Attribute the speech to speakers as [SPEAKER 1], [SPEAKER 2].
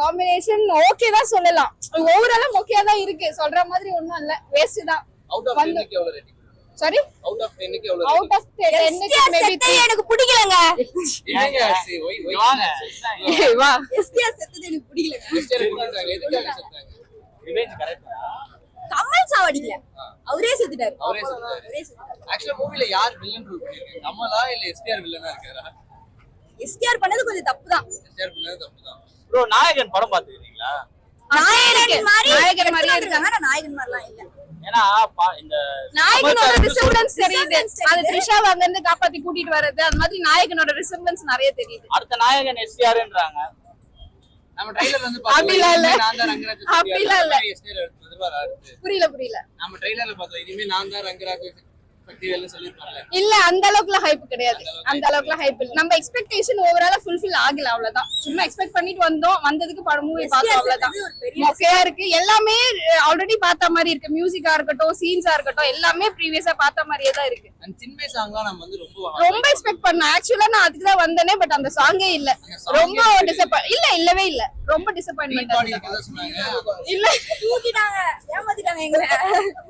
[SPEAKER 1] Combination okay தான் சொல்லலாம். ஓவராலா மொக்கையா தான் இருக்கு. சொல்ற மாதிரி ஒண்ணும் இல்ல. வேஸ்ட் தான்.
[SPEAKER 2] அவுட் ஆஃப் 10 க்கு எவ்வளவு ரேட்டிங்?
[SPEAKER 1] சாரி?
[SPEAKER 2] அவுட் ஆஃப் 10 க்கு எவ்வளவு?
[SPEAKER 1] அவுட் ஆஃப் 10 க்கு மேபி
[SPEAKER 3] எனக்கு பிடிக்கலங்க.
[SPEAKER 2] என்னங்க ஆச்சு? ஒய்
[SPEAKER 1] வா.
[SPEAKER 3] எஸ்டிஆர் செத்தது எனக்கு பிடிக்கலங்க.
[SPEAKER 2] எஸ்டர் குடிச்சாங்க. எதுக்காக செத்தாங்க?
[SPEAKER 4] ரிவெஞ்ச் கரெக்ட்டா?
[SPEAKER 3] கமல் சாவடிக்கல. அவரே செத்துட்டாரு.
[SPEAKER 2] அவரே செத்தாரு. ஆக்சுவலா மூவில யார் வில்லன் ரோல் பண்ணிருக்காங்க? கமலா இல்ல எஸ்டிஆர் வில்லனா இருக்காரா?
[SPEAKER 3] எஸ்டிஆர் பண்ணது கொஞ்சம் தப்புதான்.
[SPEAKER 2] எஸ்டிஆர் பண்ணது தப்புதான்.
[SPEAKER 4] ப்ரோ நாயகன் படம் பாத்துக்கிறீங்களா?
[SPEAKER 3] நாயகன் மாதிரி
[SPEAKER 1] இருக்காங்க.
[SPEAKER 3] ஆனா நாயகன் மாதிரிலாம் இல்ல.
[SPEAKER 4] ஏன்னா இந்த
[SPEAKER 1] நாயகனோட ரிசெம்பிளன்ஸ் தெரியுது. அது த்ரிஷா அங்க இருந்து காப்பாத்தி கூட்டிட்டு வர்றது அந்த மாதிரி நாயகனோட ரிசெம்பிளன்ஸ் நிறைய தெரியுது.
[SPEAKER 4] அடுத்த நாயகன் எஸ்டிஆர்ன்றாங்க.
[SPEAKER 2] நம்ம ட்ரைலர் வந்து
[SPEAKER 1] அப்படிலாம் இல்ல.
[SPEAKER 2] நான் தான் ரங்கராஜ்
[SPEAKER 1] அப்படிலாம் இல்ல.
[SPEAKER 2] எஸ்டிஆர் எடுத்தது வராது.
[SPEAKER 1] புரியல.
[SPEAKER 2] நம்ம ட்ரைலர்ல பார்த்தோம். இனிமே நான் தான் ரங்கராஜ் சக்திவேல்னு சொல்லிருப்பாங்க.
[SPEAKER 1] இல்ல அந்த அளவுக்குலாம் ஹைப் கிடையாது. அந்த அளவுக்குலாம் ஹைப் இல்ல. நம்ம எக்ஸ்பெக்டேஷன் ஓவராலா ஃபுல்ஃபில் ஆகல அவ்வளவுதான். சும்மா எக்ஸ்பெக்ட் பண்ணிட்டு வந்தோம். வந்ததுக்கு படம் மூவி பார்த்தோம் அவ்வளவுதான். மொக்கையா இருக்கு. எல்லாமே ஆல்ரெடி பார்த்த மாதிரி இருக்கு. மியூசிக்கா இருக்கட்டும், சீன்ஸா இருக்கட்டும் எல்லாமே ப்ரீவியஸா பார்த்த மாதிரியே தான் இருக்கு.
[SPEAKER 2] அந்த சின்மை சாங்லாம் நம்ம வந்து
[SPEAKER 1] ரொம்ப எக்ஸ்பெக்ட் பண்ணேன். ஆக்சுவலா நான் அதுக்கு தான் வந்தனே. பட் அந்த சாங்கே இல்ல. ரொம்ப இல்லவே இல்ல. ரொம்ப டிசப்பாயின்ட்மென்ட்
[SPEAKER 2] சொன்னாங்க.
[SPEAKER 1] இல்ல
[SPEAKER 3] தூக்கிட்டாங்க, ஏமாத்திட்டாங்க எங்களை.